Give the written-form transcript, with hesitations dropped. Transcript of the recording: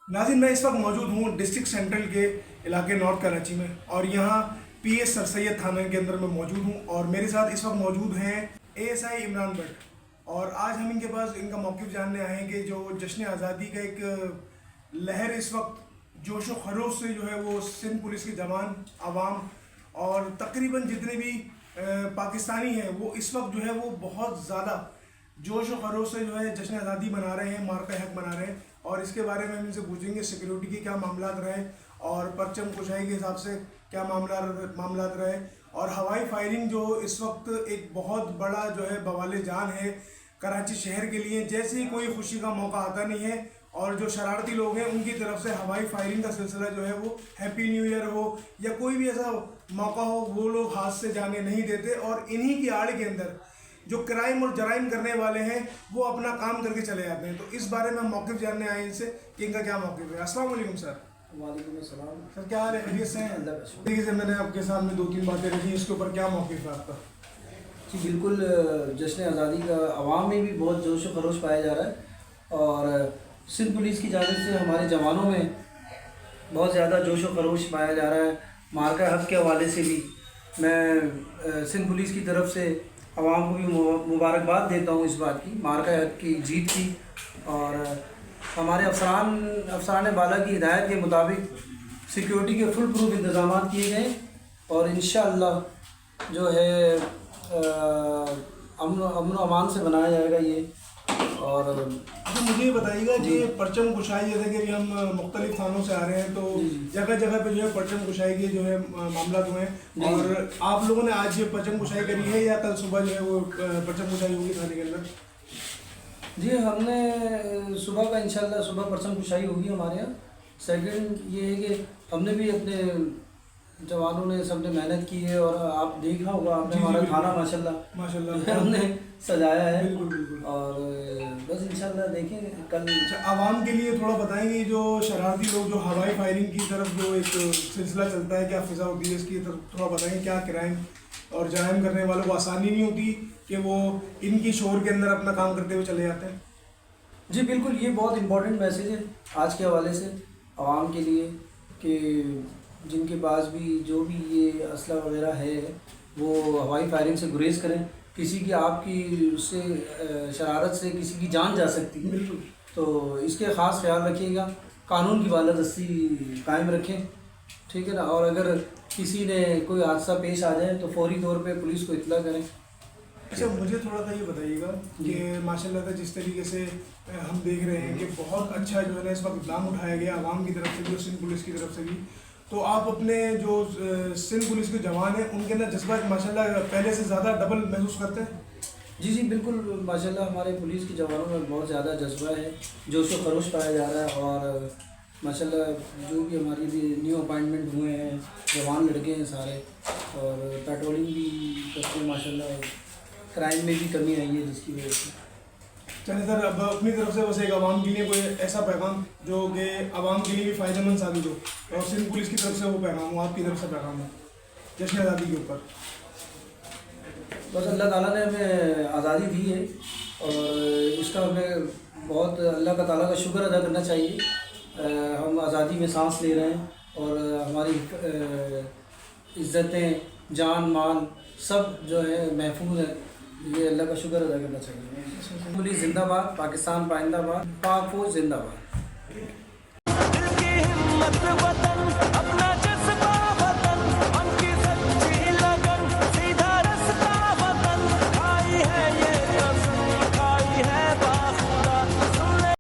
नाज़रीन, मैं इस वक्त मौजूद हूँ डिस्ट्रिक्ट सेंट्रल के इलाके नॉर्थ कराची में, और यहाँ पीएस सर सैयद थाना के अंदर मैं मौजूद हूँ, और मेरे साथ इस वक्त मौजूद हैं एएसआई इमरान भट्ट। और आज हम इनके पास इनका मौक़िफ़ जानने आए हैं कि जो जश्न आज़ादी का एक लहर इस वक्त जोश व खरोश से जो है वो सिंध पुलिस के जवान, आवाम और तकरीबन जितने भी पाकिस्तानी हैं वो इस वक्त जो है वो बहुत ज़्यादा जोश व खरोश से जो है जश्न आज़ादी मना रहे हैं, मार्का हक मना रहे हैं। और इसके बारे में हम इनसे पूछेंगे सिक्योरिटी के क्या मामला रहे और परचम कुशाई के हिसाब से क्या मामला रहे, और हवाई फायरिंग जो इस वक्त एक बहुत बड़ा जो है बवाले जान है कराची शहर के लिए। जैसे ही कोई खुशी का मौका आता नहीं है और जो शरारती लोग हैं उनकी तरफ से हवाई फायरिंग का सिलसिला जो है वो हैप्पी न्यू ईयर हो या कोई भी ऐसा मौका हो वो लोग हाथ से जाने नहीं देते, और इन्हीं की आड़ के अंदर जो क्राइम और जराइम करने वाले हैं वो अपना काम करके चले जाते हैं। तो इस बारे में हम मौक़िफ़ जानने आए इनसे कि इनका क्या मौक़िफ़ है। अस्सलाम वालेकुम सर। वालेकुम अस्सलाम। सर क्या हाल है, खैरियत से हैं? देखिए सर, मैंने आपके सामने 2-3 बातें रखी, इसके ऊपर क्या मौक़िफ़ है आपका? जी बिल्कुल, जश्न आज़ादी का आवाम में भी बहुत जोश व खरोश पाया जा रहा है, और सिंध पुलिस की जानिब से हमारे जवानों में बहुत ज़्यादा जोश व खरोश पाया जा रहा है। मार्का हक के हवाले से भी मैं सिंध पुलिस की तरफ से आवाम को भी मुबारकबाद देता हूँ इस बात की, मार्का हक की जीत की। और हमारे अफसरान बाला की हिदायत के मुताबिक सिक्योरिटी के फुल प्रूफ इंतज़ाम किए गए, और इंशाअल्लाह जो है अमन अमान से बनाया जाएगा ये। और तो मुझे ये बताइएगा कि परचम कुशाई, जैसे कि हम मुख्तलिफ थानों से आ रहे हैं तो जगह जगह पे जो है परचम कुशाई के जो है मामला हुए हैं, और आप लोगों ने आज ये परचम कुशाई करी है या कल सुबह जो है वो परचम कुशाई होगी थाने के अंदर? जी, हमने सुबह का इंशाल्लाह सुबह परचम कुशाई होगी हमारे यहाँ। सेकंड ये है कि हमने भी अपने जवानों ने सबने मेहनत की है, और आप देखा होगा आपने हमारा थाना माशाल्लाह हमने सजाया है। बिल्कुल। और बस इंशाल्लाह देखें कल। आवाम के लिए थोड़ा बताएंगे, जो शरारती लोग जो हवाई फायरिंग की तरफ जो एक सिलसिला चलता है, क्या फिजा होती है इसकी तरफ थोड़ा बताएंगे। क्या क्राइम और जराइम करने वालों को आसानी नहीं होती कि वो इनकी शोर के अंदर अपना काम करते हुए चले जाते हैं? जी बिल्कुल, ये बहुत इम्पोर्टेंट मैसेज है आज के हवाले से आवाम के लिए कि जिनके पास भी जो भी ये असला वगैरह है वो हवाई फायरिंग से गुरेज करें। किसी की आपकी उससे शरारत से किसी की जान जा सकती है, बिल्कुल। तो इसके ख़ास ख्याल रखिएगा, कानून की बालादस्ती कायम रखें, ठीक है ना। और अगर किसी ने कोई हादसा पेश आ जाए तो फौरी तौर पे पुलिस को इत्तला करें। अच्छा, मुझे थोड़ा सा ये बताइएगा कि माशाल्लाह जिस तरीके से हम देख रहे हैं कि बहुत अच्छा जो है ना इस वक्त इक़दाम उठाया गया आवाम की तरफ से भी और सिंध पुलिस की तरफ से भी, तो आप अपने जो सिंध पुलिस के जवान हैं उनके अंदर जज्बा माशाल्लाह पहले से ज़्यादा डबल महसूस करते हैं? जी बिल्कुल, माशाल्लाह हमारे पुलिस के जवानों में बहुत ज़्यादा जज्बा है, जोश व खरोश पाया जा रहा है। और माशाल्लाह जो भी हमारी भी न्यू अपॉइंटमेंट हुए हैं जवान लड़के हैं सारे, और पेट्रोलिंग भी करते हैं माशाल्लाह। क्राइम में भी कमी आई है जिसकी वजह से। चलिए सर, अब अपनी तरफ से बस एक आवाम के लिए कोई ऐसा पैगाम जो कि आवाम के लिए भी फ़ायदेमंद साबित हो, और सिंध पुलिस की तरफ से वो पैगाम हो, आपकी तरफ से पैगाम हो जश्न आज़ादी के ऊपर। बस अल्लाह ताला ने हमें आज़ादी दी है, और इसका हमें बहुत अल्लाह का ताला का शुक्र अदा करना चाहिए। हम आज़ादी में सांस ले रहे हैं, और हमारी इज़्ज़तें, जान माल सब जो है महफूज है, ये अल्लाह का शुक्र अदा करना चाहिए। पुलिस जिंदाबाद, पाकिस्तान पाइंदाबाद, पाक फौज जिंदाबाद।